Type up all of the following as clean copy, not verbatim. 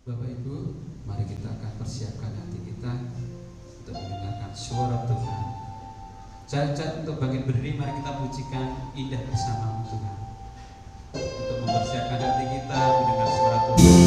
Bapak Ibu, mari kita akan persiapkan hati kita untuk mendengarkan suara Tuhan. Cacat untuk bangkit berdiri, mari kita pujikan indah bersama Tuhan. Untuk mempersiapkan hati kita mendengar suara Tuhan.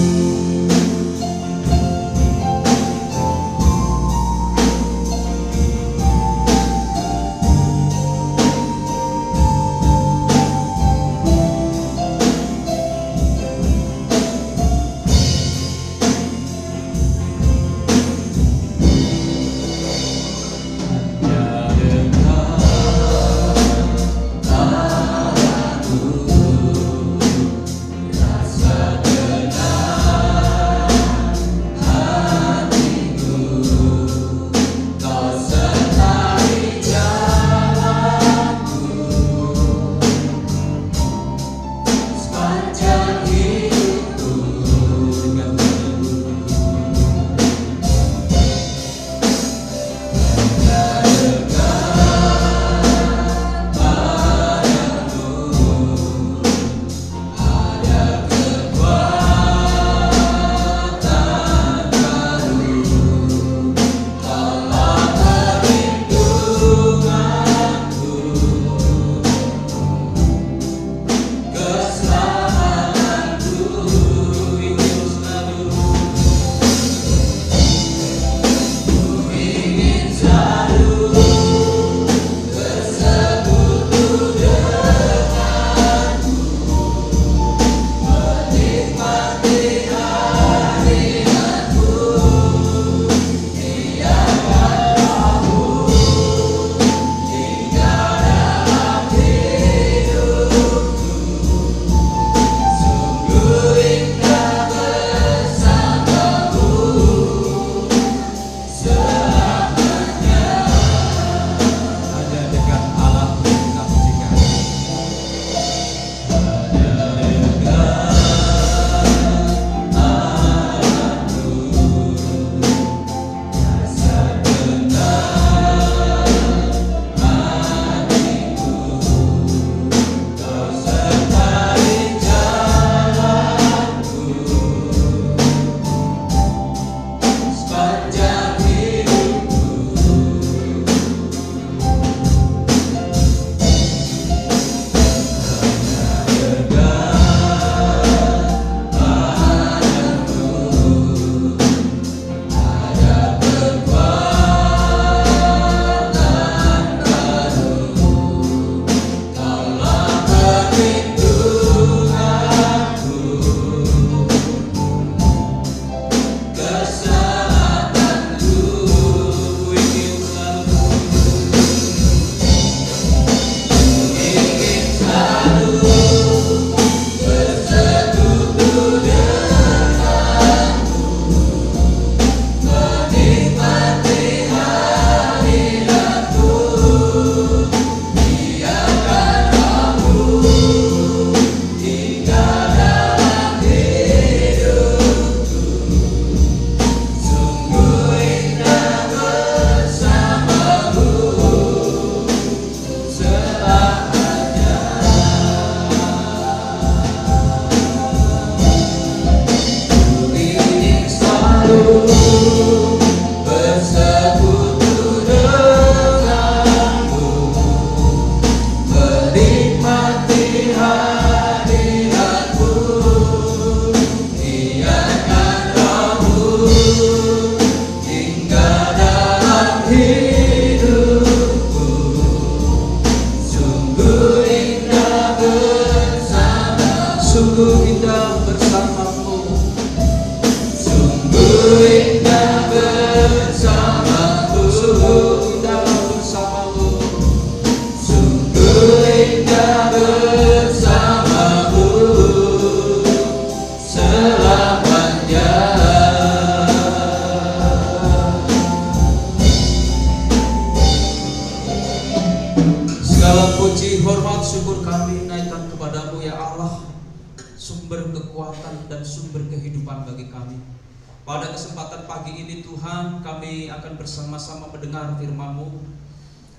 Pada kesempatan pagi ini Tuhan, kami akan bersama-sama mendengar firman-Mu.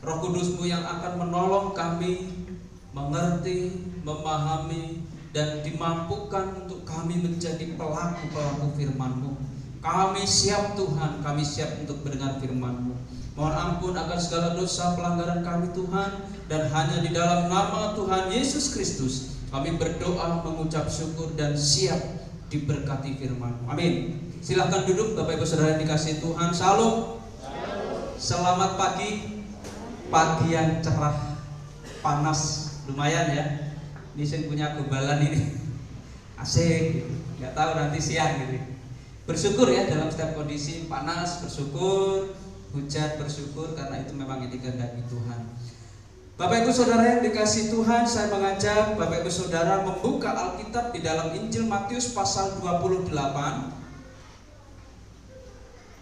Roh Kudus-Mu yang akan menolong kami mengerti, memahami, dan dimampukan untuk kami menjadi pelaku-pelaku firman-Mu. Kami siap Tuhan, kami siap untuk mendengar firman-Mu. Mohon ampun akan segala dosa pelanggaran kami Tuhan, dan hanya di dalam nama Tuhan Yesus Kristus kami berdoa, mengucap syukur, dan siap diberkati firman-Mu. Amin. Silakan duduk Bapak Ibu Saudara yang dikasihi Tuhan. Shalom. Selamat pagi. Pagi yang cerah, panas, lumayan ya. Ini saya punya kebalan ini, asik. Nggak tahu nanti siang gitu. Bersyukur ya dalam setiap kondisi, panas bersyukur, hujan bersyukur, karena itu memang ini kehendaki Tuhan. Bapak Ibu Saudara yang dikasihi Tuhan, saya mengajak Bapak Ibu Saudara membuka Alkitab di dalam Injil Matius pasal 28.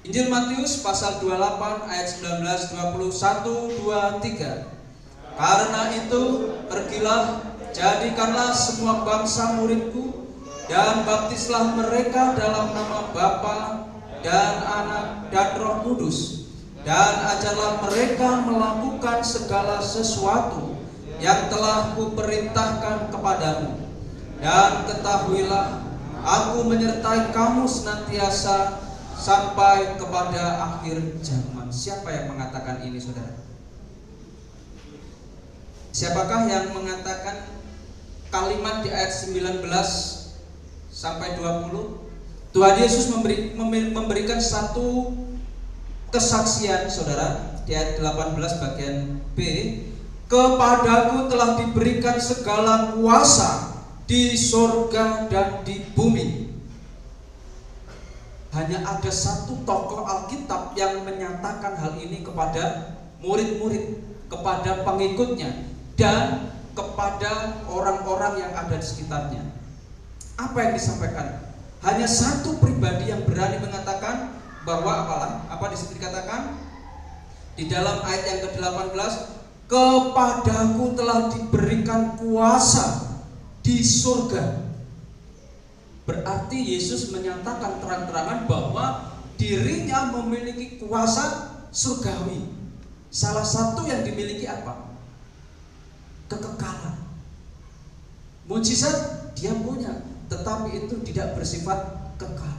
Injil Matius pasal 28 ayat 19, 21, 23. Karena itu pergilah, jadikanlah semua bangsa muridku, dan baptislah mereka dalam nama Bapa dan Anak dan Roh Kudus, dan ajarlah mereka melakukan segala sesuatu yang telah kuperintahkan kepadamu. Dan ketahuilah, aku menyertai kamu senantiasa sampai kepada akhir zaman. Siapa yang mengatakan ini, saudara? Siapakah yang mengatakan kalimat di ayat 19 sampai 20? Tuhan Yesus memberikan satu kesaksian, saudara, di ayat 18 bagian B. Kepadaku telah diberikan segala kuasa di surga dan di bumi. Hanya ada satu tokoh Alkitab yang menyatakan hal ini kepada murid-murid, kepada pengikutnya, dan kepada orang-orang yang ada di sekitarnya. Apa yang disampaikan? Hanya satu pribadi yang berani mengatakan bahwa apa di situ dikatakan di dalam ayat yang ke-18, kepadaku telah diberikan kuasa di surga. Berarti Yesus menyatakan terang-terangan bahwa dirinya memiliki kuasa surgawi. Salah satu yang dimiliki apa? Kekekalan. Mujizat dia punya, tetapi itu tidak bersifat kekal.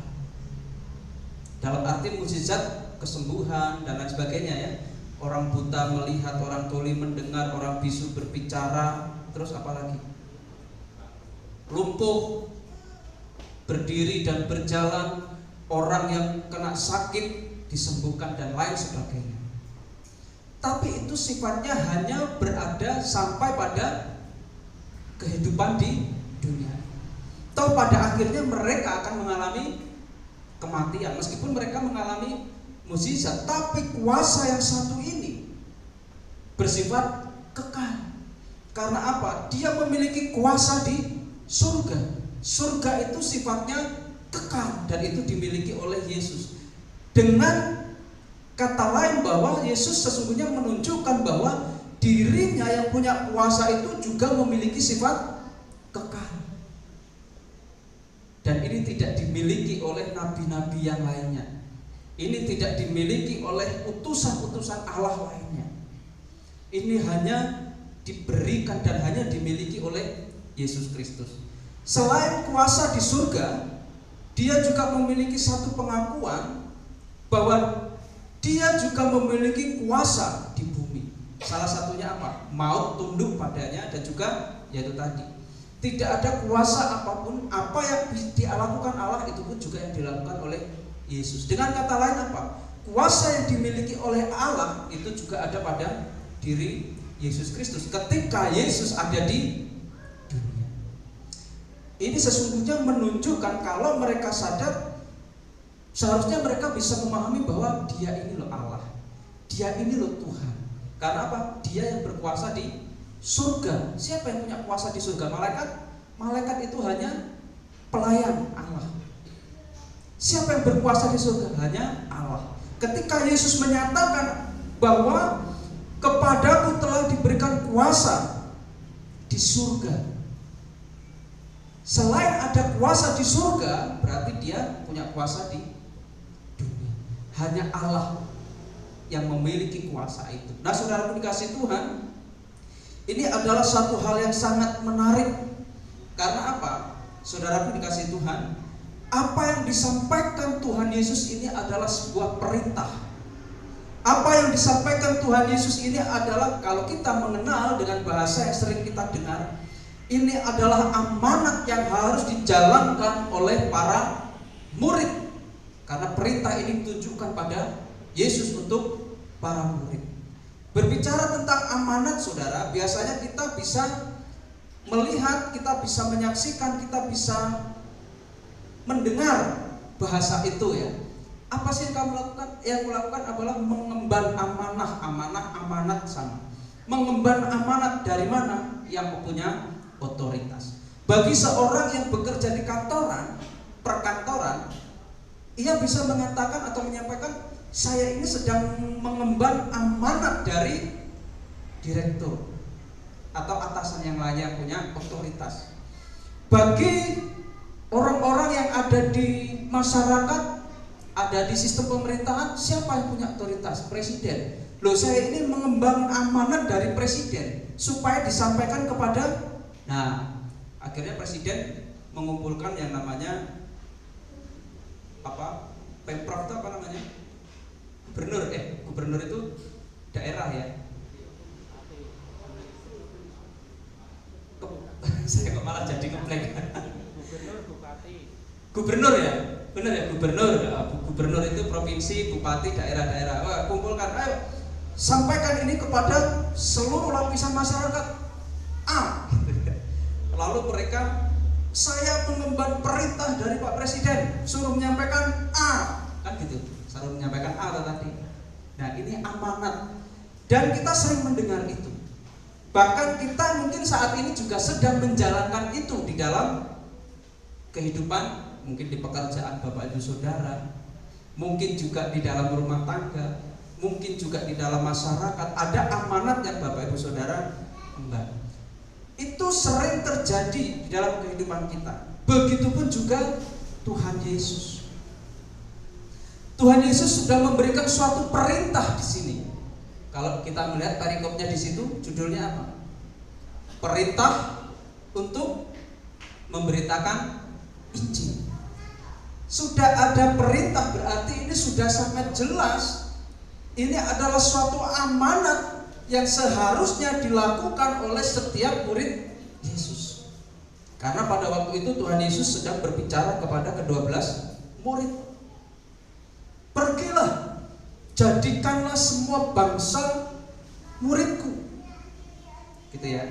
Dalam arti mujizat kesembuhan dan lain sebagainya ya. Orang buta melihat, orang tuli mendengar, orang bisu berbicara, terus apa lagi? Lumpuh berdiri dan berjalan, orang yang kena sakit disembuhkan dan lain sebagainya. Tapi itu sifatnya hanya berada sampai pada kehidupan di dunia. Atau pada akhirnya mereka akan mengalami kematian meskipun mereka mengalami mukjizat, tapi kuasa yang satu ini bersifat kekal. Karena apa? Dia memiliki kuasa di surga. Surga itu sifatnya kekal dan itu dimiliki oleh Yesus. Dengan kata lain bahwa Yesus sesungguhnya menunjukkan bahwa dirinya yang punya kuasa itu juga memiliki sifat kekal. Dan ini tidak dimiliki oleh nabi-nabi yang lainnya. Ini tidak dimiliki oleh utusan-utusan Allah lainnya. Ini hanya diberikan dan hanya dimiliki oleh Yesus Kristus. Selain kuasa di surga, dia juga memiliki satu pengakuan bahwa dia juga memiliki kuasa di bumi. Salah satunya apa? Maut tunduk padanya, dan juga yaitu tadi, tidak ada kuasa apapun, apa yang dilakukan Allah itu pun juga yang dilakukan oleh Yesus. Dengan kata lain apa? Kuasa yang dimiliki oleh Allah itu juga ada pada diri Yesus Kristus ketika Yesus ada di dunia. Ini sesungguhnya menunjukkan kalau mereka sadar, seharusnya mereka bisa memahami bahwa dia ini loh Allah, dia ini loh Tuhan. Karena apa? Dia yang berkuasa di surga. Siapa yang punya kuasa di surga? Malaikat? Malaikat itu hanya pelayan Allah. Siapa yang berkuasa di surga? Hanya Allah. Ketika Yesus menyatakan bahwa kepadaku telah diberikan kuasa di surga, selain ada kuasa di surga, berarti dia punya kuasa di dunia. Hanya Allah yang memiliki kuasa itu. Nah, saudara dikasih Tuhan, ini adalah satu hal yang sangat menarik Karena apa? Saudaraku dikasih Tuhan, apa yang disampaikan Tuhan Yesus ini adalah sebuah perintah. Apa yang disampaikan Tuhan Yesus ini adalah, kalau kita mengenal dengan bahasa yang sering kita dengar, ini adalah amanat yang harus dijalankan oleh para murid. Karena perintah ini ditujukan pada Yesus untuk para murid. Berbicara tentang amanat, saudara, biasanya kita bisa melihat, kita bisa menyaksikan, kita bisa mendengar bahasa itu ya. Apa sih yang kamu lakukan? Yang aku lakukan adalah mengemban amanat sama. Mengemban amanat dari mana? Yang mempunyai otoritas. Bagi seorang yang bekerja di kantoran, perkantoran, ia bisa mengatakan atau menyampaikan, saya ini sedang mengemban amanat dari direktur atau atasan yang lainnya yang punya otoritas. Bagi orang-orang yang ada di masyarakat, ada di sistem pemerintahan, siapa yang punya otoritas? Presiden. Loh, saya ini mengemban amanat dari presiden supaya disampaikan kepada. Nah, akhirnya presiden mengumpulkan yang namanya apa? Pemprov itu apa namanya? Gubernur. Gubernur itu daerah ya. Saya kok malah jadi ngeblek. Gubernur ya, benar ya, gubernur. Gubernur itu provinsi, bupati, daerah-daerah. Wah, kumpulkan, ayo sampaikan ini kepada seluruh lapisan masyarakat. Lalu mereka, saya mengemban perintah dari Pak Presiden, suruh menyampaikan A, kan gitu, suruh menyampaikan A tadi. Nah, ini amanat, dan kita sering mendengar itu. Bahkan kita mungkin saat ini juga sedang menjalankan itu di dalam kehidupan. Mungkin di pekerjaan Bapak Ibu Saudara, mungkin juga di dalam rumah tangga, mungkin juga di dalam masyarakat, ada amanat yang Bapak Ibu Saudara emban. Itu sering terjadi di dalam kehidupan kita. Begitupun juga Tuhan Yesus. Tuhan Yesus sudah memberikan suatu perintah di sini. Kalau kita melihat perikopnya di situ, judulnya apa? Perintah untuk memberitakan Injil. Sudah ada perintah, berarti ini sudah sangat jelas. Ini adalah suatu amanat yang seharusnya dilakukan oleh setiap murid Yesus. Karena pada waktu itu Tuhan Yesus sedang berbicara kepada ke-12 murid. Pergilah, jadikanlah semua bangsa muridku. Gitu ya.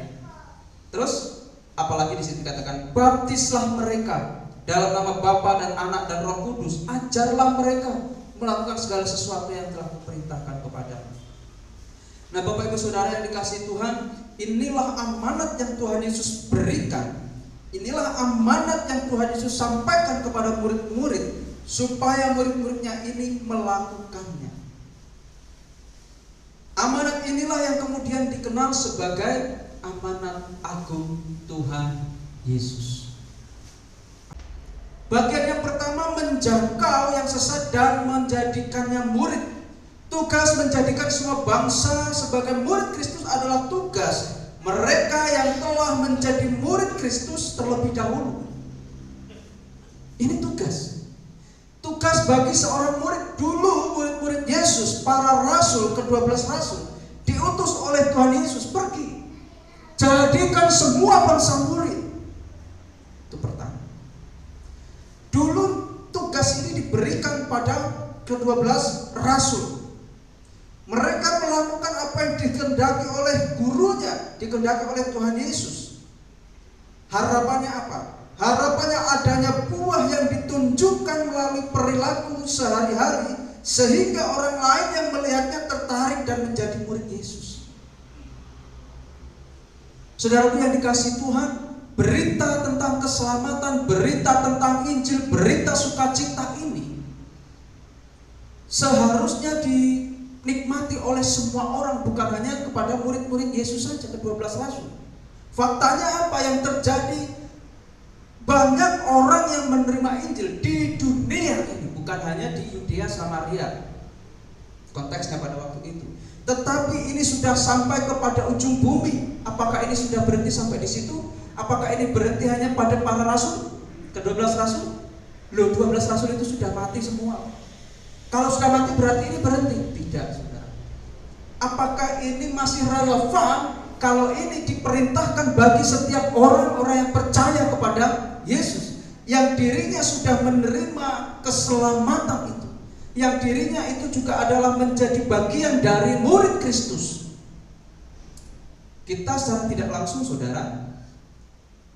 Terus apalagi di sini dikatakan, baptislah mereka dalam nama Bapa dan Anak dan Roh Kudus, ajarlah mereka melakukan segala sesuatu yang telah kuperintahkan kepadamu. Nah, Bapak Ibu Saudara yang dikasihi Tuhan, inilah amanat yang Tuhan Yesus berikan. Inilah amanat yang Tuhan Yesus sampaikan kepada murid-murid, supaya murid-muridnya ini melakukannya. Amanat inilah yang kemudian dikenal sebagai amanat agung Tuhan Yesus. Bagian yang pertama, menjangkau yang sesat dan menjadikannya murid. Tugas menjadikan semua bangsa sebagai murid Kristus adalah tugas mereka yang telah menjadi murid Kristus terlebih dahulu. Ini tugas. Tugas bagi seorang murid. Dulu murid-murid Yesus, para rasul, ke-12 rasul, diutus oleh Tuhan Yesus, pergi, jadikan semua bangsa murid. Itu pertama. Dulu tugas ini diberikan pada ke-12 rasul. Mereka melakukan apa yang dikehendaki oleh gurunya, dikehendaki oleh Tuhan Yesus. Harapannya apa? Harapannya adanya buah yang ditunjukkan melalui perilaku sehari-hari, sehingga orang lain yang melihatnya tertarik dan menjadi murid Yesus. Saudaraku yang dikasihi Tuhan, berita tentang keselamatan, berita tentang Injil, berita sukacita ini seharusnya dinikmati oleh semua orang, bukan hanya kepada murid-murid Yesus saja, ke-12 rasul. Faktanya apa yang terjadi? Banyak orang yang menerima Injil di dunia ini, bukan hanya di Yudea Samaria konteksnya pada waktu itu, tetapi ini sudah sampai kepada ujung bumi. Apakah ini sudah berhenti sampai di situ? Apakah ini berhenti hanya pada para rasul? Ke-12 rasul? Loh, 12 rasul itu sudah mati semua. Kalau sudah mati berarti ini berhenti? Tidak, saudara. Apakah ini masih relevan kalau ini diperintahkan bagi setiap orang-orang yang percaya kepada Yesus, yang dirinya sudah menerima keselamatan itu, yang dirinya itu juga adalah menjadi bagian dari murid Kristus? Kita secara tidak langsung, saudara,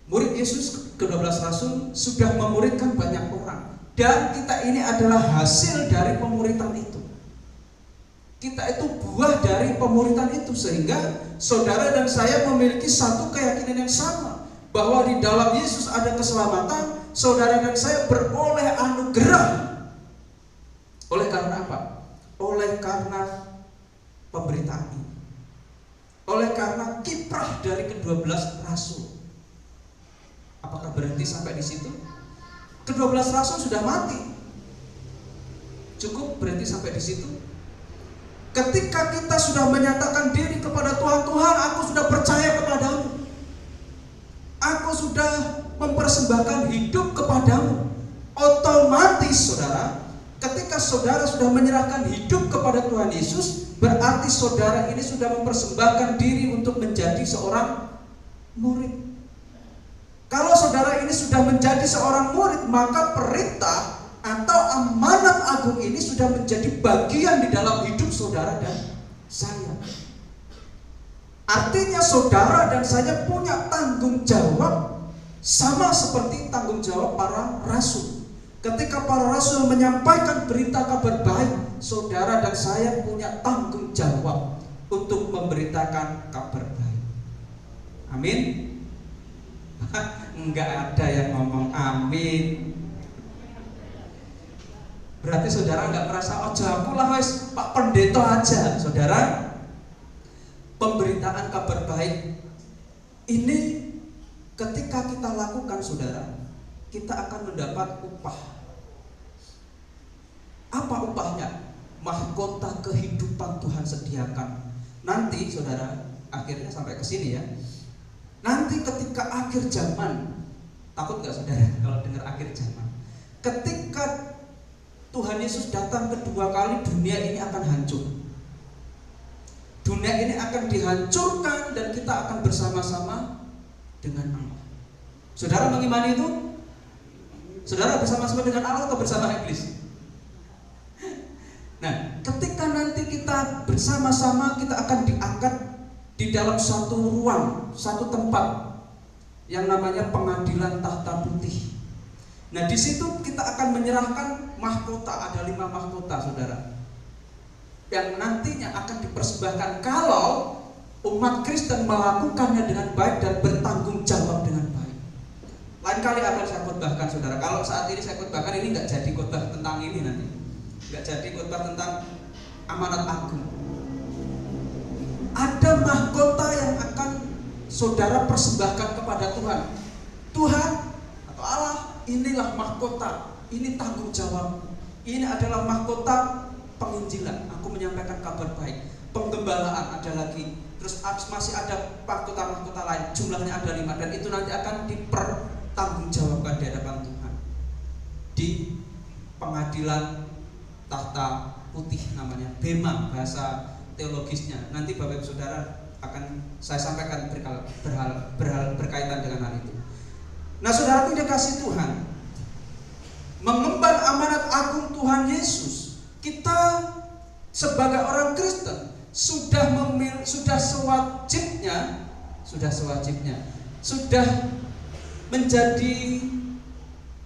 murid Yesus ke-12 rasul sudah memuridkan banyak orang, dan kita ini adalah hasil dari pemuritan itu. Kita itu buah dari pemuritan itu, sehingga saudara dan saya memiliki satu keyakinan yang sama, bahwa di dalam Yesus ada keselamatan. Saudara dan saya beroleh anugerah. Oleh karena apa? Oleh karena pemberitaan ini, oleh karena kiprah dari ke-12 rasul. Apakah berhenti sampai di situ? Ke-12 rasul sudah mati, cukup berhenti sampai di situ? Ketika kita sudah menyatakan diri kepada Tuhan, Tuhan, aku sudah percaya kepadamu, aku sudah mempersembahkan hidup kepadamu, otomatis saudara, ketika saudara sudah menyerahkan hidup kepada Tuhan Yesus, berarti saudara ini sudah mempersembahkan diri untuk menjadi seorang murid. Kalau saudara ini sudah menjadi seorang murid, maka perintah atau amanat agung ini sudah menjadi bagian di dalam hidup saudara dan saya. Artinya saudara dan saya punya tanggung jawab sama seperti tanggung jawab para rasul. Ketika para rasul menyampaikan berita kabar baik, saudara dan saya punya tanggung jawab untuk memberitakan kabar baik. Amin. Enggak ada yang ngomong amin. Berarti saudara enggak merasa, oh jago lah wes Pak Pendeta aja. Saudara, pemberitaan kabar baik ini ketika kita lakukan, saudara, kita akan mendapat upah. Apa upahnya? Mahkota kehidupan Tuhan sediakan. Nanti saudara, akhirnya sampai ke sini ya. Nanti ketika akhir zaman, takut gak saudara kalau dengar akhir zaman? Ketika Tuhan Yesus datang kedua kali, dunia ini akan hancur. Dunia ini akan dihancurkan dan kita akan bersama-sama dengan Allah. Saudara mengimani itu? Saudara bersama-sama dengan Allah atau bersama iblis? Nah, ketika nanti kita bersama-sama, kita akan diangkat di dalam satu ruang, satu tempat yang namanya pengadilan tahta putih. Nah, di situ kita akan menyerahkan mahkota, ada 5 mahkota, saudara, yang nantinya akan dipersembahkan kalau umat Kristen melakukannya dengan baik dan bertanggung jawab dengan baik. Lain kali akan saya khotbahkan, saudara. Kalau saat ini saya khotbahkan, ini nggak jadi khotbah tentang ini nanti, nggak jadi khotbah tentang amanat agung. Ada mahkota yang akan saudara persembahkan kepada Tuhan. Tuhan atau Allah, inilah mahkota, ini tanggung jawab. Ini adalah mahkota penginjilan, aku menyampaikan kabar baik. Penggembalaan ada lagi, terus masih ada mahkota-mahkota lain, jumlahnya ada 5, dan itu nanti akan dipertanggungjawabkan di hadapan Tuhan di pengadilan tahta putih, namanya bema bahasa teologisnya. Nanti Bapak Ibu Saudara akan saya sampaikan berkaitan dengan hal itu. Nah, saudaraku yang dikasihi Tuhan, mengemban amanat agung Tuhan Yesus, kita sebagai orang Kristen sudah menjadi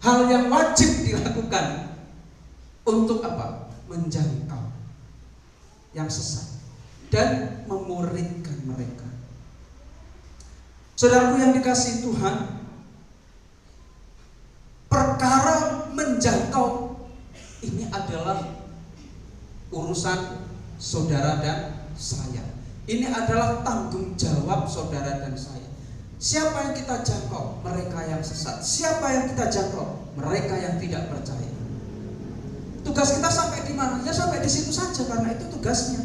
hal yang wajib dilakukan untuk apa? Menjangkau yang sesat dan memuridkan mereka. Saudaraku yang dikasihi Tuhan, perkara menjangkau ini adalah urusan saudara dan saya. Ini adalah tanggung jawab saudara dan saya. Siapa yang kita jangkau? Mereka yang sesat. Siapa yang kita jangkau? Mereka yang tidak percaya. Tugas kita sampai di mana? Ya sampai di situ saja, karena itu tugasnya.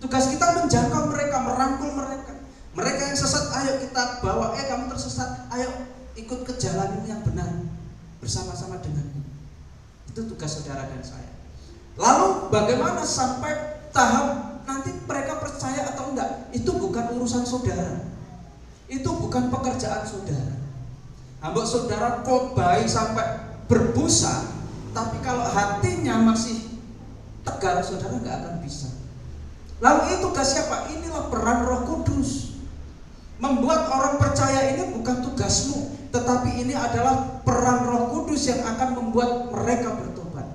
Tugas kita menjangkau mereka, merangkul mereka. Mereka yang sesat, ayo kita bawa. Kamu tersesat, ayo ikut ke jalan yang benar bersama-sama denganmu. Itu tugas saudara dan saya. Lalu bagaimana sampai tahap nanti mereka percaya atau enggak? Itu bukan urusan saudara. Itu bukan pekerjaan saudara. Ambok saudara khotbah sampai berbusa, tapi kalau hatinya masih tegar, saudara nggak akan bisa. Lalu itu tugas siapa? Inilah peran Roh Kudus. Membuat orang percaya ini bukan tugasmu, tetapi ini adalah peran Roh Kudus yang akan membuat mereka bertobat.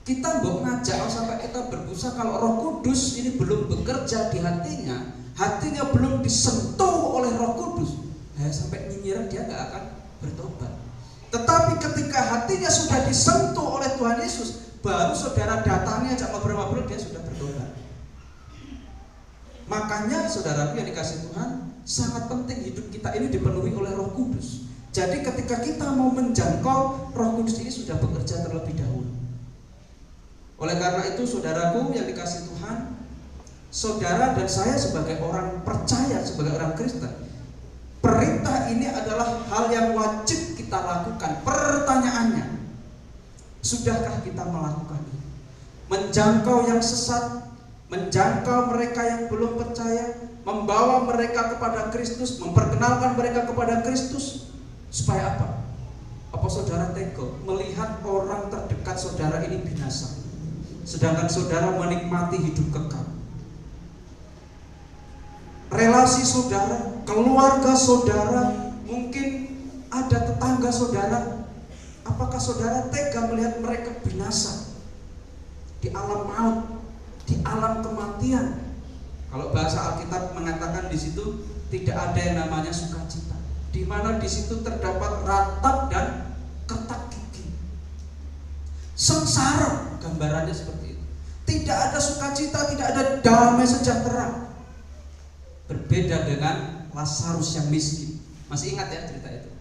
Kita mau ngajak sampai kita berbusa kalau Roh Kudus ini belum bekerja di hatinya belum disentuh oleh Roh Kudus, sampai nyinyiran dia nggak akan bertobat. Tetapi ketika hatinya sudah disentuh oleh Tuhan Yesus, baru saudara datangi ajak ngobrol-ngobrol, dia sudah bertobat. Makanya saudaraku yang dikasih Tuhan, sangat penting hidup kita ini dipenuhi oleh Roh Kudus. Jadi ketika kita mau menjangkau, Roh Kudus ini sudah bekerja terlebih dahulu. Oleh karena itu saudaraku yang dikasih Tuhan, saudara dan saya sebagai orang percaya, sebagai orang Kristen, perintah ini adalah hal yang wajib kita lakukan. Pertanyaannya, sudahkah kita melakukan ini? Menjangkau yang sesat, menjangkau mereka yang belum percaya, membawa mereka kepada Kristus, memperkenalkan mereka kepada Kristus. Supaya apa? Apa saudara tega melihat orang terdekat saudara ini binasa, sedangkan saudara menikmati hidup kekal? Relasi saudara, keluarga saudara, mungkin ada tetangga saudara, apakah saudara tega melihat mereka binasa di alam maut, di alam kematian? Kalau bahasa Alkitab mengatakan di situ tidak ada yang namanya sukacita, di mana di situ terdapat ratap dan ketak gigi. Sengsara, gambarannya seperti itu. Tidak ada sukacita, tidak ada damai sejahtera. Berbeda dengan Lazarus yang miskin. Masih ingat ya cerita itu?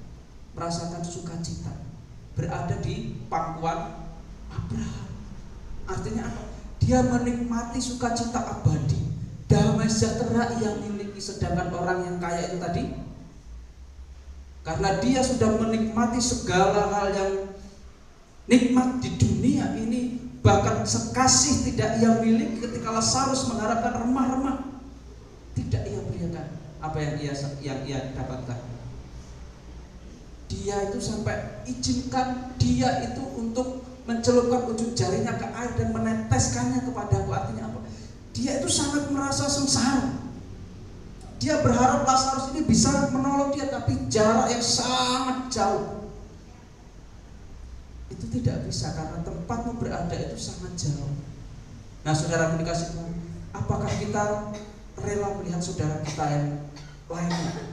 Merasakan sukacita, berada di pangkuan Abraham. Artinya apa? Dia menikmati sukacita abadi, damai sejahtera yang miliki. Sedangkan orang yang kaya itu tadi, karena dia sudah menikmati segala hal yang nikmat di dunia ini, bahkan sekasih tidak ia miliki. Ketika Lazarus mengharapkan remah-remah, tidak ia berikan apa yang ia dapatkan. Dia itu sampai izinkan dia itu untuk mencelupkan ujung jarinya ke air dan meneteskannya kepadaku. Artinya apa? Dia itu sangat merasa sengsara. Dia berharap Lazarus ini bisa menolong dia, tapi jarak yang sangat jauh. Itu tidak bisa karena tempatmu berada itu sangat jauh. Nah, saudara dikasih Tuhan, apakah kita rela melihat saudara kita yang lainnya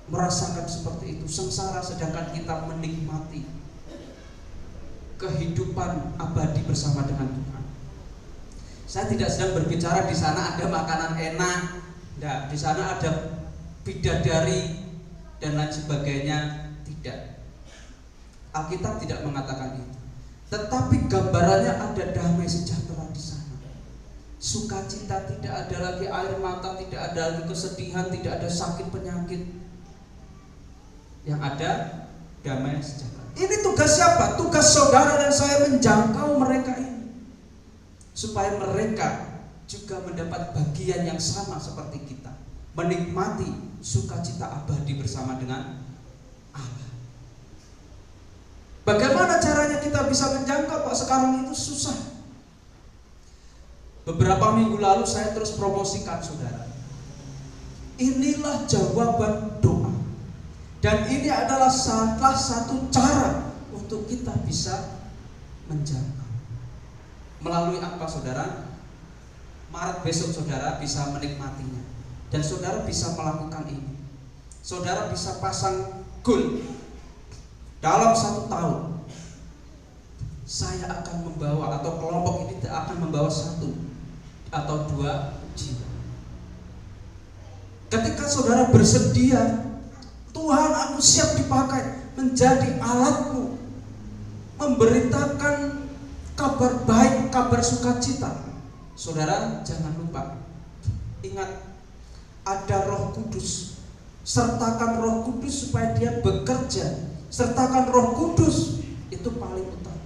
merasakan seperti itu, sengsara, sedangkan kita menikmati kehidupan abadi bersama dengan Tuhan? Saya tidak sedang berbicara di sana ada makanan enak, tidak, di sana ada bidadari dan lain sebagainya, tidak. Alkitab tidak mengatakan itu. Tetapi gambarannya ada damai sejahtera di sana. Sukacita, tidak ada lagi air mata, tidak ada lagi kesedihan, tidak ada sakit penyakit. Yang ada damai sejahtera. Ini tugas siapa? Tugas saudara dan saya menjangkau mereka ini, supaya mereka juga mendapat bagian yang sama seperti kita, menikmati sukacita abadi bersama dengan Allah. Bagaimana caranya kita bisa menjangkau? Pak, sekarang itu susah. Beberapa minggu lalu saya terus promosikan saudara. Inilah jawaban doa. Dan ini adalah salah satu cara untuk kita bisa menjangkau. Melalui apa saudara? Maret besok saudara bisa menikmatinya. Dan saudara bisa melakukan ini. Saudara bisa pasang goal. Dalam 1 tahun saya akan membawa, atau kelompok ini akan membawa 1 atau 2 jiwa. Ketika saudara bersedia, Tuhan, aku siap dipakai menjadi alatmu, memberitakan kabar baik, kabar sukacita. Saudara jangan lupa, Ingat, ada Roh Kudus. Sertakan Roh Kudus supaya dia bekerja. Sertakan Roh Kudus, itu paling utama.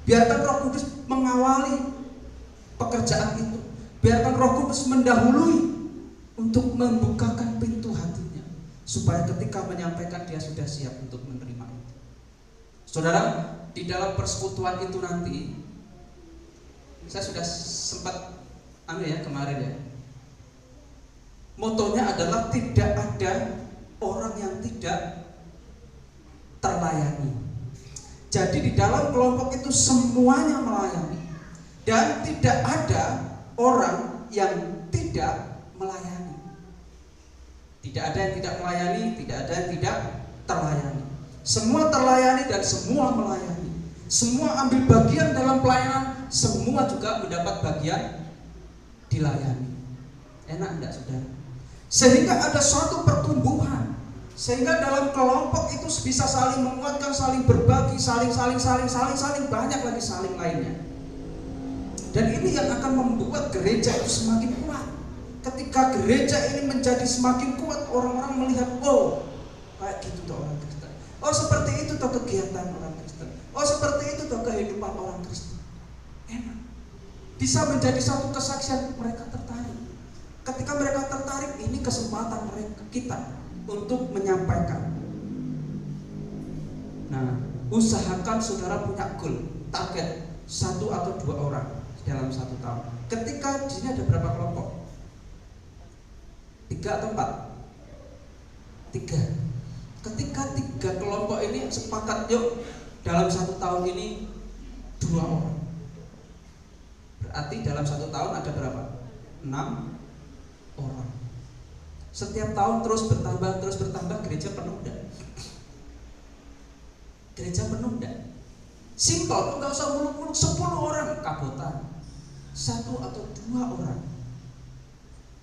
Biarkan Roh Kudus mengawali pekerjaan itu. Biarkan Roh Kudus mendahului untuk membukakan pintu hatinya, supaya ketika menyampaikan dia sudah siap untuk menerima itu. Saudara, di dalam persekutuan itu nanti, saya sudah sempat kemarin ya, motonya adalah tidak ada orang yang tidak terlayani. Jadi di dalam kelompok itu semuanya melayani, dan tidak ada orang yang tidak melayani. Tidak ada yang tidak melayani, tidak ada yang tidak terlayani. Semua terlayani dan semua melayani. Semua ambil bagian dalam pelayanan, semua juga mendapat bagian dilayani. Enak enggak, saudara? Sehingga ada suatu pertumbuhan, sehingga dalam kelompok itu bisa saling menguatkan, saling berbagi, saling banyak lagi saling lainnya. Dan ini yang akan membuat gereja itu semakin kuat. Ketika gereja ini menjadi semakin kuat, orang-orang melihat, oh kayak gitu tuh orang Kristen, oh seperti itu tuh kegiatan orang Kristen, oh seperti itu tuh kehidupan orang Kristen. Enak, bisa menjadi satu kesaksian. Mereka tertarik. Ketika mereka tertarik, ini kesempatan kita untuk menyampaikan. Nah, usahakan saudara punya goal, target 1 atau 2 orang dalam 1 tahun. Ketika di sini ada berapa kelompok? 3 atau 4? 3. Ketika 3 kelompok ini sepakat, yuk dalam 1 tahun ini 2 orang. Berarti dalam 1 tahun ada berapa? 6 orang. Setiap tahun terus bertambah, gereja penuh enggak? Gereja penuh enggak? Simpel, enggak usah muluk-muluk. 10 orang kabotan, 1 atau 2 orang.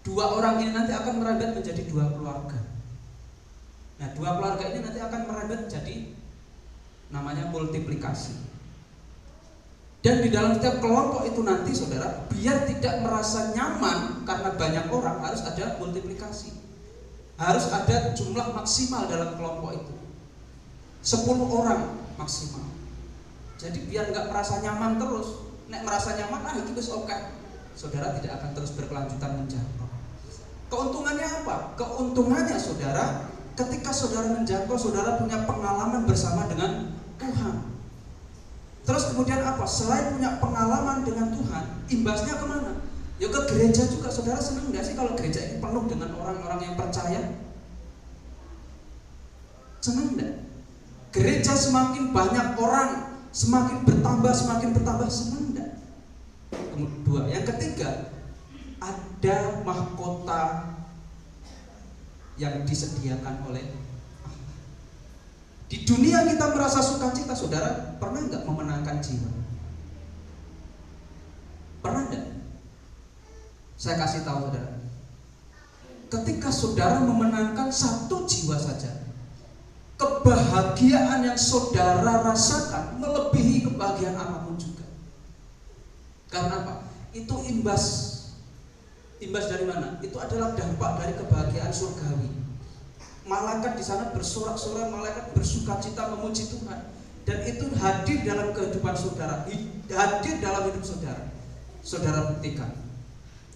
2 orang ini nanti akan merembet menjadi 2 keluarga. Nah, 2 keluarga ini nanti akan merembet jadi namanya multiplikasi. Dan di dalam setiap kelompok itu nanti, saudara, biar tidak merasa nyaman karena banyak orang, harus ada multiplikasi. Harus ada jumlah maksimal dalam kelompok itu. 10 orang maksimal. Jadi biar nggak merasa nyaman terus. Nek merasa nyaman, itu wis oke. Saudara tidak akan terus berkelanjutan menjangkau. Keuntungannya apa? Keuntungannya, saudara, ketika saudara menjangkau, saudara punya pengalaman bersama dengan Tuhan. Terus kemudian apa? Selain punya pengalaman dengan Tuhan, imbasnya kemana? Ya ke gereja juga. Saudara senang nggak sih kalau gereja ini penuh dengan orang-orang yang percaya? Senang nggak? Gereja semakin banyak orang, semakin bertambah, senang nggak? Kedua, yang ketiga, ada mahkota yang disediakan oleh Allah. Di dunia kita merasa sukacita, saudara, pernah nggak memenangkan jiwa? Pernah nggak? Saya kasih tahu saudara, ketika saudara memenangkan 1 jiwa saja, kebahagiaan yang saudara rasakan melebihi kebahagiaan apapun juga. Karena apa? Itu imbas dari mana? Itu adalah dampak dari kebahagiaan surgawi. Malaikat di sana bersorak-sorai, malaikat bersukacita memuji Tuhan, dan itu hadir dalam kehidupan saudara, hadir dalam hidup saudara. Saudara buktikan,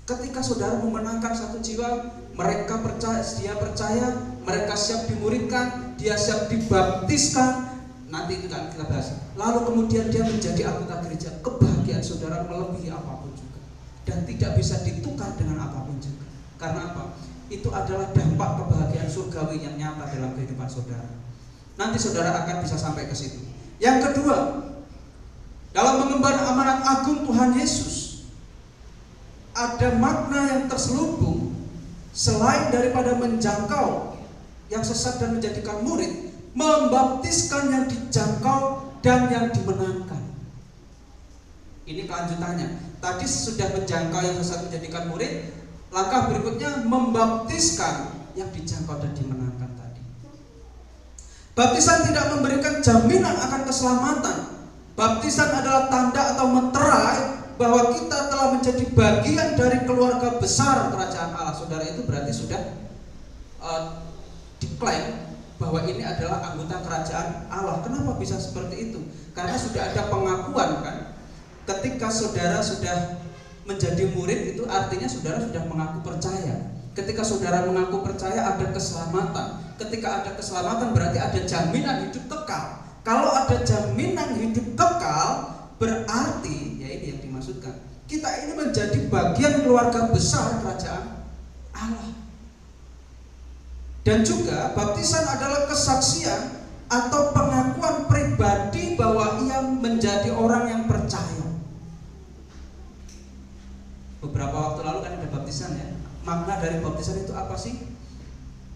ketika saudara memenangkan 1 jiwa, mereka percaya, dia percaya, mereka siap dimuridkan, dia siap dibaptiskan. Nanti itu kan kita bahas. Lalu kemudian dia menjadi anggota gereja. Kebahagiaan saudara melebihi apapun juga, dan tidak bisa ditukar dengan apapun juga. Karena apa? Itu adalah dampak kebahagiaan surgawi yang nyata dalam kehidupan saudara. Nanti saudara akan bisa sampai ke situ. Yang kedua, dalam mengemban amanat agung Tuhan Yesus, ada makna yang terselubung selain daripada menjangkau yang sesat dan menjadikan murid, membaptiskan yang dijangkau dan yang dimenangkan. Ini kelanjutannya. Tadi sudah menjangkau yang sesat menjadikan murid. Langkah berikutnya membaptiskan yang dijangkau dan dimenangkan tadi. Baptisan tidak memberikan jaminan akan keselamatan. Baptisan adalah tanda atau meterai bahwa kita telah menjadi bagian dari keluarga besar kerajaan Allah, saudara, itu berarti sudah diklaim bahwa ini adalah anggota kerajaan Allah. Kenapa bisa seperti itu? Karena sudah ada pengakuan kan. Ketika saudara sudah menjadi murid, itu artinya saudara sudah mengaku percaya. Ketika saudara mengaku percaya, ada keselamatan. Ketika ada keselamatan berarti ada jaminan hidup kekal. Kalau ada jaminan hidup kekal, berarti ya ini yang dimaksudkan, kita ini menjadi bagian keluarga besar kerajaan Allah. Dan juga baptisan adalah kesaksian atau pengakuan pribadi bahwa ia menjadi orang yang percaya. Beberapa waktu lalu kan ada baptisan ya. Makna dari baptisan itu apa sih?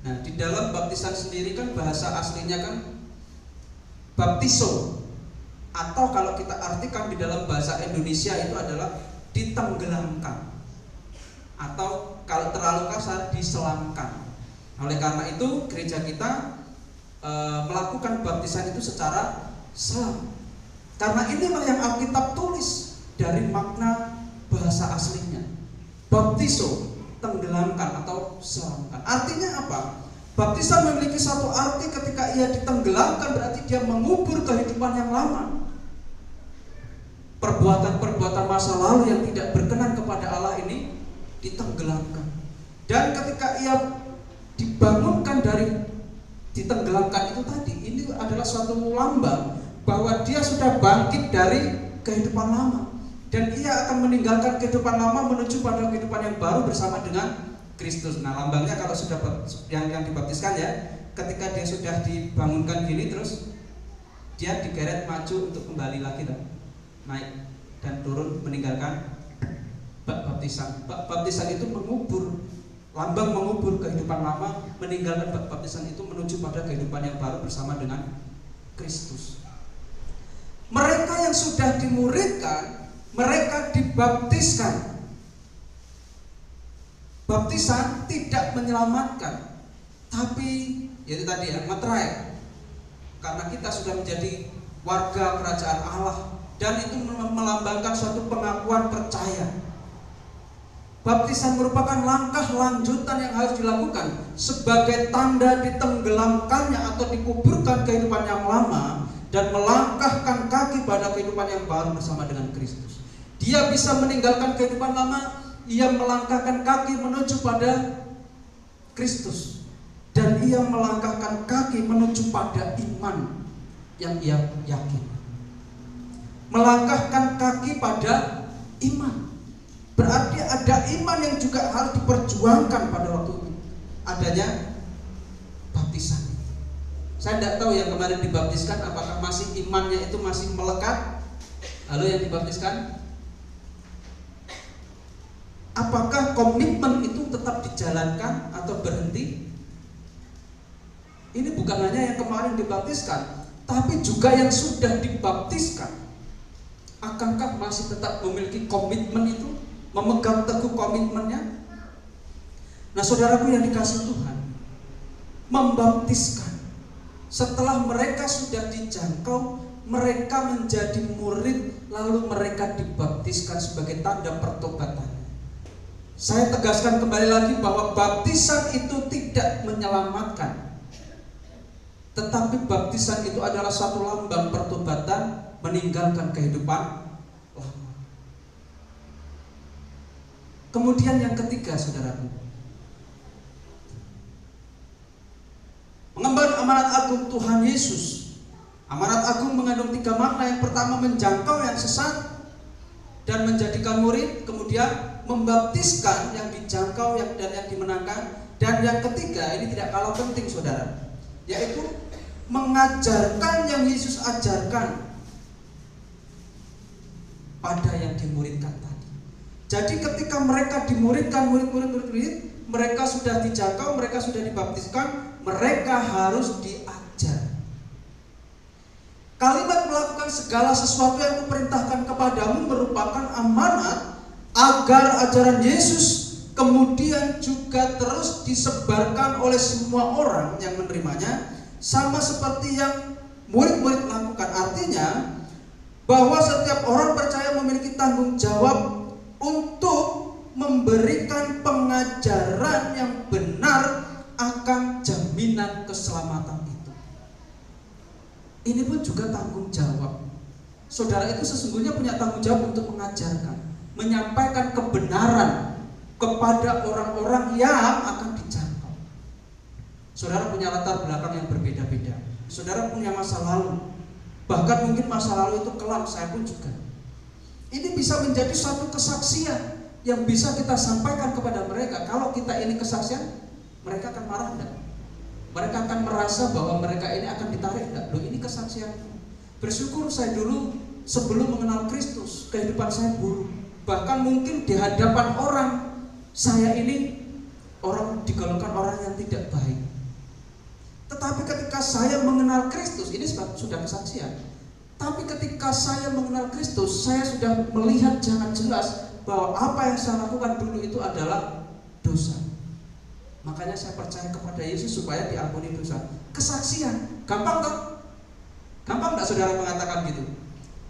Nah, di dalam baptisan sendiri kan bahasa aslinya kan baptiso, atau kalau kita artikan di dalam bahasa Indonesia itu adalah ditenggelamkan, atau kalau terlalu kasar diselamkan. Oleh karena itu gereja kita melakukan baptisan itu secara selam, karena inilah yang Alkitab tulis dari makna bahasa aslinya. Baptiso, tenggelamkan atau selamkan. Artinya apa? Baptisan memiliki satu arti, ketika ia ditenggelamkan berarti dia mengubur kehidupan yang lama. Perbuatan-perbuatan masa lalu yang tidak berkenan kepada Allah ini ditenggelamkan. Dan ketika ia dibangunkan dari ditenggelamkan itu tadi, ini adalah suatu lambang bahwa dia sudah bangkit dari kehidupan lama. Dan ia akan meninggalkan kehidupan lama menuju pada kehidupan yang baru bersama dengan Kristus. Nah, lambangnya kalau sudah yang dibaptiskan ya, ketika dia sudah dibangunkan gini, terus dia digeret maju untuk kembali lagi naik dan turun meninggalkan bak baptisan. Bak baptisan itu mengubur, lambang mengubur kehidupan lama, meninggalkan bak baptisan itu menuju pada kehidupan yang baru bersama dengan Kristus. Mereka yang sudah dimuridkan, mereka dibaptiskan. Baptisan tidak menyelamatkan, tapi yaitu tadi ya, materai. Karena kita sudah menjadi warga kerajaan Allah, dan itu melambangkan suatu pengakuan percaya. Baptisan merupakan langkah lanjutan yang harus dilakukan sebagai tanda ditenggelamkannya atau dikuburkan kehidupan yang lama dan melangkahkan kaki pada kehidupan yang baru bersama dengan Kristus. Dia bisa meninggalkan kehidupan lama, ia melangkahkan kaki menuju pada Kristus, dan ia melangkahkan kaki menuju pada iman yang ia yakin. Melangkahkan kaki pada iman berarti ada iman yang juga harus diperjuangkan pada waktu itu, adanya baptisan. Saya tidak tahu yang kemarin dibaptiskan apakah masih imannya itu masih melekat. Lalu yang dibaptiskan, apakah komitmen itu tetap dijalankan atau berhenti? Ini bukan hanya yang kemarin dibaptiskan, tapi juga yang sudah dibaptiskan. Akankah masih tetap memiliki komitmen itu, memegang teguh komitmennya? Nah, saudaraku yang dikasihi Tuhan, membaptiskan setelah mereka sudah dijangkau, mereka menjadi murid, lalu mereka dibaptiskan sebagai tanda pertobatan. Saya tegaskan kembali lagi bahwa baptisan itu tidak menyelamatkan, tetapi baptisan itu adalah satu lambang pertobatan, meninggalkan kehidupan lama. Kemudian yang ketiga, saudaraku, mengemban amanat agung Tuhan Yesus. Amanat agung mengandung tiga makna. Yang pertama, menjangkau yang sesat dan menjadikan murid. Kemudian membaptiskan yang dijangkau dan yang dimenangkan. Dan yang ketiga, ini tidak kalah penting, saudara, yaitu mengajarkan yang Yesus ajarkan pada yang dimuridkan tadi. Jadi ketika mereka dimuridkan, murid, mereka sudah dijangkau, mereka sudah dibaptiskan, mereka harus diajar. Kalimat melakukan segala sesuatu yang kuperintahkan kepadamu merupakan amanat agar ajaran Yesus kemudian juga terus disebarkan oleh semua orang yang menerimanya, sama seperti yang murid-murid lakukan. Artinya bahwa setiap orang percaya memiliki tanggung jawab untuk memberikan pengajaran yang benar akan jaminan keselamatan itu. Ini pun juga tanggung jawab. Saudara itu sesungguhnya punya tanggung jawab untuk mengajarkan, menyampaikan kebenaran kepada orang-orang yang akan dijangkau. Saudara punya latar belakang yang berbeda-beda. Saudara punya masa lalu. Bahkan mungkin masa lalu itu kelam, saya pun juga. Ini bisa menjadi suatu kesaksian yang bisa kita sampaikan kepada mereka. Kalau kita ini kesaksian, mereka akan marah enggak? Mereka akan merasa bahwa mereka ini akan ditarik enggak? Loh, ini kesaksian. Bersyukur saya dulu sebelum mengenal Kristus, kehidupan saya buruk. Bahkan mungkin di hadapan orang, saya ini orang digolongkan orang yang tidak baik. Tetapi ketika saya mengenal Kristus, ini sudah kesaksian. Tapi ketika saya mengenal Kristus, saya sudah melihat jangan jelas bahwa apa yang saya lakukan dulu itu adalah dosa. Makanya saya percaya kepada Yesus supaya diampuni dosa. Kesaksian, gampang kan? Gampang enggak saudara mengatakan gitu?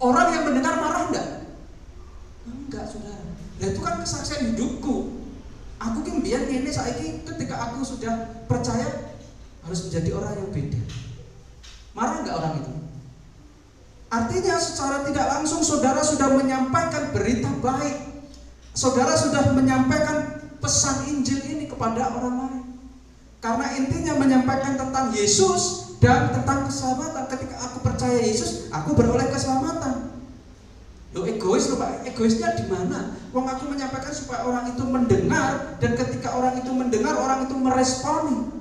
Orang yang mendengar marah enggak? Enggak, saudara. Nah, itu kan kesaksian hidupku. Aku kimbian ini saiki ketika aku sudah percaya harus menjadi orang yang beda. Marah enggak orang itu? Artinya secara tidak langsung saudara sudah menyampaikan berita baik. Saudara sudah menyampaikan pesan Injil ini kepada orang lain. Karena intinya menyampaikan tentang Yesus dan tentang keselamatan. Ketika aku percaya Yesus, aku beroleh keselamatan. Loh, egois loh Pak, egoisnya di mana? Wong aku menyampaikan supaya orang itu mendengar, dan ketika orang itu mendengar, orang itu meresponi.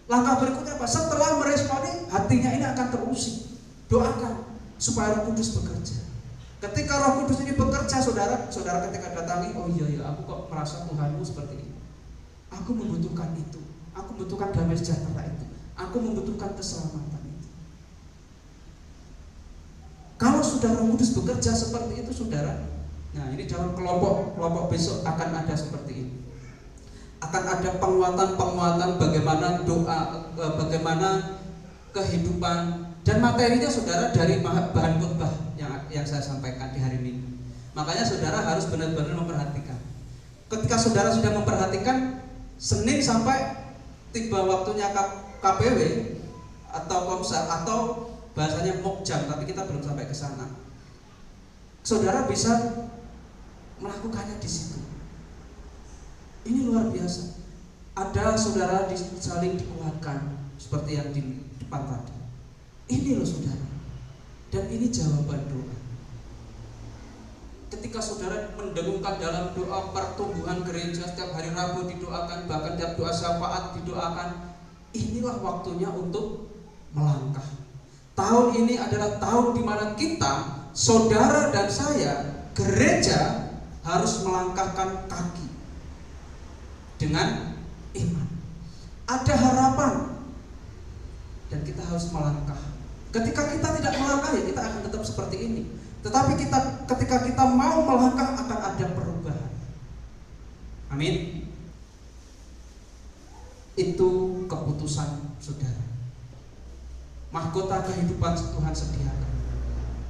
Langkah berikutnya apa? Setelah meresponi, hatinya ini akan terusik. Doakan supaya Roh Kudus bekerja. Ketika Roh Kudus ini bekerja, saudara ketika datangi, oh iya, aku kok merasa Tuhanmu seperti ini. Aku membutuhkan itu. Aku membutuhkan damai sejahtera itu. Aku membutuhkan keselamatan itu. Kalau sudah Roh Kudus bekerja seperti itu, saudara, nah ini dalam kelompok besok akan ada seperti ini. Akan ada penguatan bagaimana doa, bagaimana kehidupan, dan materinya saudara dari bahan khotbah yang saya sampaikan di hari Minggu. Makanya saudara harus benar-benar memperhatikan. Ketika saudara sudah memperhatikan, Senin sampai tiba waktunya KPW atau Komsel atau bahasanya Mokjam, tapi kita belum sampai ke sana. Saudara bisa melakukannya di situ. Ini luar biasa. Ada saudara saling dikuatkan seperti yang di depan tadi. Ini loh saudara. Dan ini jawaban doa. Ketika saudara mendengungkan dalam doa pertumbuhan gereja, setiap hari Rabu didoakan, bahkan tiap doa syafaat didoakan, inilah waktunya untuk melangkah. Tahun ini adalah tahun di mana kita, saudara dan saya, gereja harus melangkahkan kaki dengan iman. Ada harapan dan kita harus melangkah. Ketika kita tidak melangkah, ya kita akan tetap seperti ini. Tetapi ketika kita mau melangkah, akan ada perubahan. Amin. Itu keputusan saudara. Mahkota kehidupan Tuhan sediakan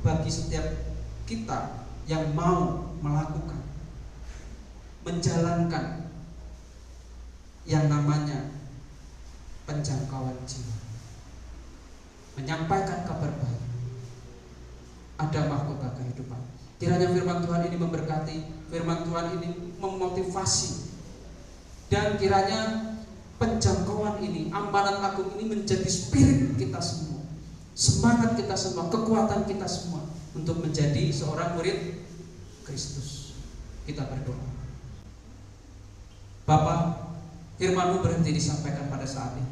bagi setiap kita yang mau melakukan, menjalankan yang namanya penjangkauan jiwa, menyampaikan kabar baik. Ada mahkota kehidupan. Kiranya firman Tuhan ini memberkati, firman Tuhan ini memotivasi, dan kiranya penjangkauan ini, amanat agung ini menjadi spirit kita semua, semangat kita semua, kekuatan kita semua untuk menjadi seorang murid Kristus. Kita berdoa. Bapa, firman-Mu berhenti disampaikan pada saat ini.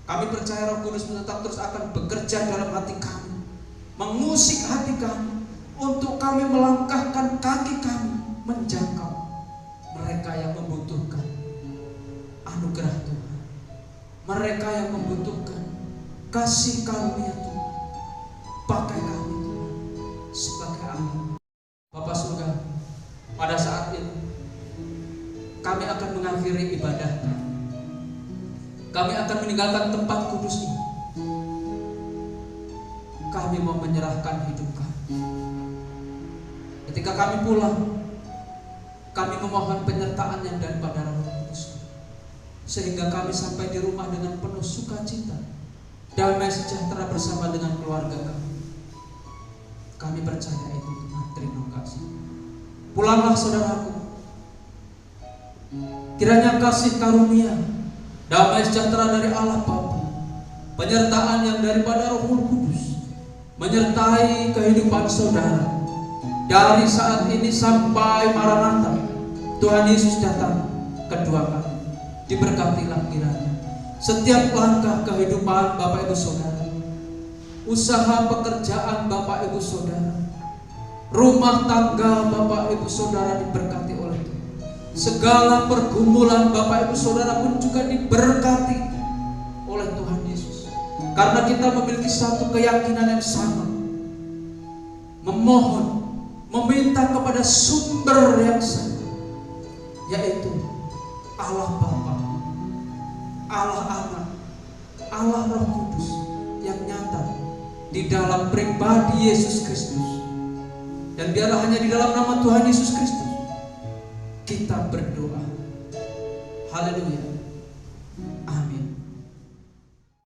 Kami percaya Roh Kudus tetap terus akan bekerja dalam hati kami, mengusik hati kami, untuk kami melangkahkan kaki kami menjangkau mereka yang membutuhkan anugerah Tuhan, mereka yang membutuhkan kasih karunia Tuhan. Pakai kami Tuhan sebagai anak. Bapa surga, pada saat ini kami akan mengakhiri ibadah kami. Kami akan meninggalkan tempat kudus ini. Kami mau menyerahkan hidup kami. Ketika kami pulang, kami memohon penyertaan yang daripada Roh Kudus, sehingga kami sampai di rumah dengan penuh sukacita, damai sejahtera bersama dengan keluarga kami. Kami percaya itu Tuhan. Terima kasih. Pulanglah saudaraku. Kiranya kasih karunia, damai sejahtera dari Allah Bapa, penyertaan yang daripada Roh Kudus menyertai kehidupan saudara dari saat ini sampai Maranatha Tuhan Yesus datang kedua kali. Diberkatilah kiranya setiap langkah kehidupan Bapak Ibu Saudara, usaha pekerjaan Bapak Ibu Saudara, rumah tangga Bapak Ibu Saudara diberkati oleh Tuhan. Segala pergumulan Bapak Ibu Saudara pun juga diberkati oleh Tuhan Yesus. Karena kita memiliki satu keyakinan yang sama, memohon, meminta kepada sumber yang sama, yaitu Allah Bapa, Allah Anak, Allah Roh Kudus yang nyata di dalam pribadi Yesus Kristus. Dan biarlah hanya di dalam nama Tuhan Yesus Kristus kita berdoa. Haleluya.